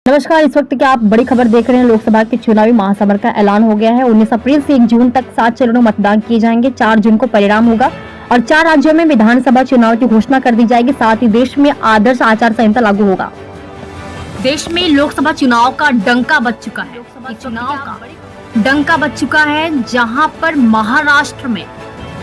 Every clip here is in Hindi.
नमस्कार। इस वक्त क्या आप बड़ी खबर देख रहे हैं। लोकसभा के चुनावी महासमर का ऐलान हो गया है। 19 अप्रैल से 1 जून तक 7 चरणों में मतदान किए जाएंगे। 4 जून को परिणाम होगा और 4 राज्यों में विधानसभा चुनाव की घोषणा कर दी जाएगी। साथ ही देश में आदर्श आचार संहिता लागू होगा। देश में लोकसभा चुनाव का डंका बज चुका है। चुनाव का डंका बज चुका है, जहां पर महाराष्ट्र में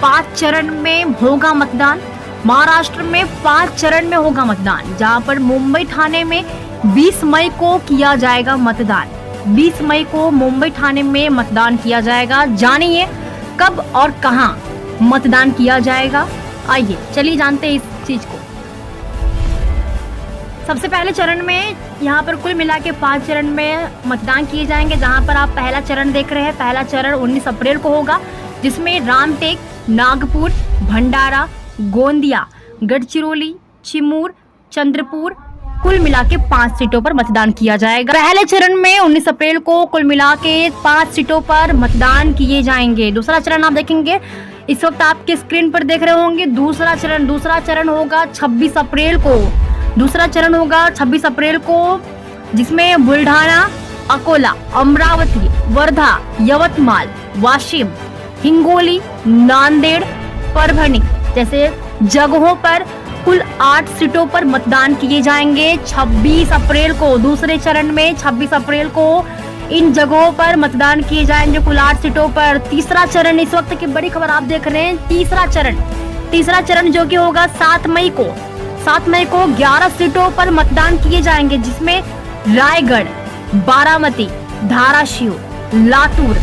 5 चरण में होगा मतदान। महाराष्ट्र में 5 चरण में होगा मतदान, जहां पर मुंबई ठाणे में 20 मई को किया जाएगा मतदान। 20 मई को मुंबई ठाणे में मतदान किया जाएगा। जानिए कब और कहां मतदान किया जाएगा। आइए चलिए जानते हैं इस चीज को। सबसे पहले चरण में यहाँ पर कुल मिला के 5 चरण में मतदान किए जाएंगे, जहां पर आप पहला चरण देख रहे हैं। पहला चरण 19 अप्रैल को होगा, जिसमें रामटेक, नागपुर, भंडारा, गोंदिया, गढ़चिरौली, चिमूर, चंद्रपुर कुल मिला के 5 सीटों पर मतदान किया जाएगा। पहले चरण में 19 अप्रैल को कुल मिला के 5 सीटों पर मतदान किए जाएंगे। दूसरा चरण आप देखेंगे, इस वक्त आपके स्क्रीन पर देख रहे होंगे। दूसरा चरण होगा 26 अप्रैल को। दूसरा चरण होगा 26 अप्रैल को, जिसमें बुल्ढाना, अकोला, अमरावती, वर्धा, यवतमाल, वाशिम, हिंगोली, नांदेड़, परभणी जैसे जगहों पर कुल 8 सीटों पर मतदान किए जाएंगे। 26 अप्रैल को दूसरे चरण में 26 अप्रैल को इन जगहों पर मतदान किए जाएंगे कुल 8 सीटों पर। तीसरा चरण, इस वक्त की बड़ी खबर आप देख रहे हैं। तीसरा चरण जो कि होगा 7 मई को 11 सीटों पर मतदान किए जाएंगे, जिसमें रायगढ़, बारामती, धाराशिव, लातूर,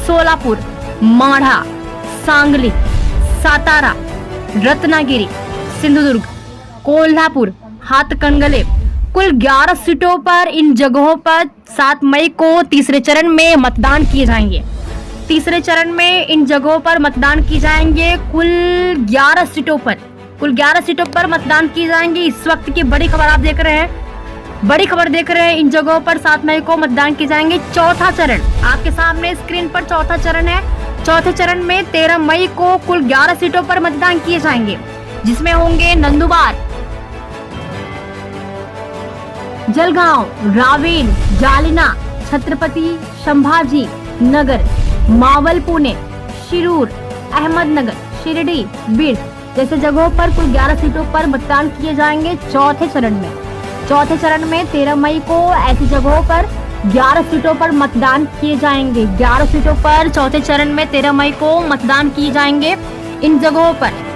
सोलापुर, माढ़ा, सांगली, सातारा, रत्नागिरी, सिंधुदुर्ग, कोल्हापुर, हाथकंगले कुल 11 सीटों पर इन जगहों पर 7 मई को तीसरे चरण में मतदान किए जाएंगे। तीसरे चरण में इन जगहों पर मतदान किए जाएंगे कुल 11 सीटों पर मतदान किए जाएंगे। इस वक्त की बड़ी खबर आप देख रहे हैं। इन जगहों पर 7 मई को मतदान किए जाएंगे। चौथा चरण आपके सामने स्क्रीन पर चौथा चरण है। चौथे चरण में 13 मई को कुल 11 सीटों पर मतदान किए जाएंगे, जिसमें होंगे नंदुबार, जलगांव, रावेन, जालना, छत्रपति संभाजी नगर, मावल, पुणे, शिरूर, अहमदनगर, शिरडी, बीड़ जैसे जगहों पर कुल 11 सीटों पर मतदान किए जाएंगे। चौथे चरण में 13 मई को ऐसी जगहों पर 11 सीटों पर मतदान किए जाएंगे। 11 सीटों पर चौथे चरण में 13 मई को मतदान किए जाएंगे इन जगहों पर।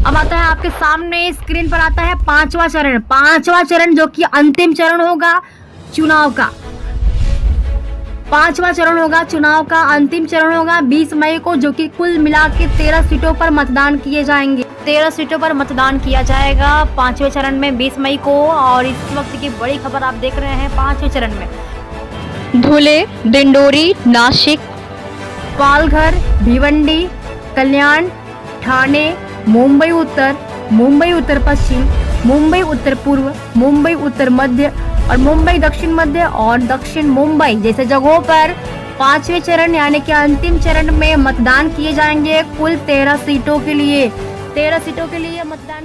अब आता है आपके सामने स्क्रीन पर आता है 5वां चरण जो कि अंतिम चरण होगा चुनाव का। 5वां चरण होगा चुनाव का, अंतिम चरण होगा 20 मई को, जो कि कुल मिला के 13 सीटों पर मतदान किए जाएंगे। 13 सीटों पर मतदान किया जाएगा 5वें चरण में 20 मई को। और इस वक्त की बड़ी खबर आप देख रहे हैं 5वें चरण में धुले, दिंडोरी, नासिक, पालघर, भिवंडी, कल्याण, ठाणे, मुंबई उत्तर पश्चिम, मुंबई उत्तर पूर्व, मुंबई उत्तर मध्य और मुंबई दक्षिण मध्य और दक्षिण मुंबई जैसे जगहों पर 5वें चरण यानी कि अंतिम चरण में मतदान किए जाएंगे। कुल 13 सीटों के लिए मतदान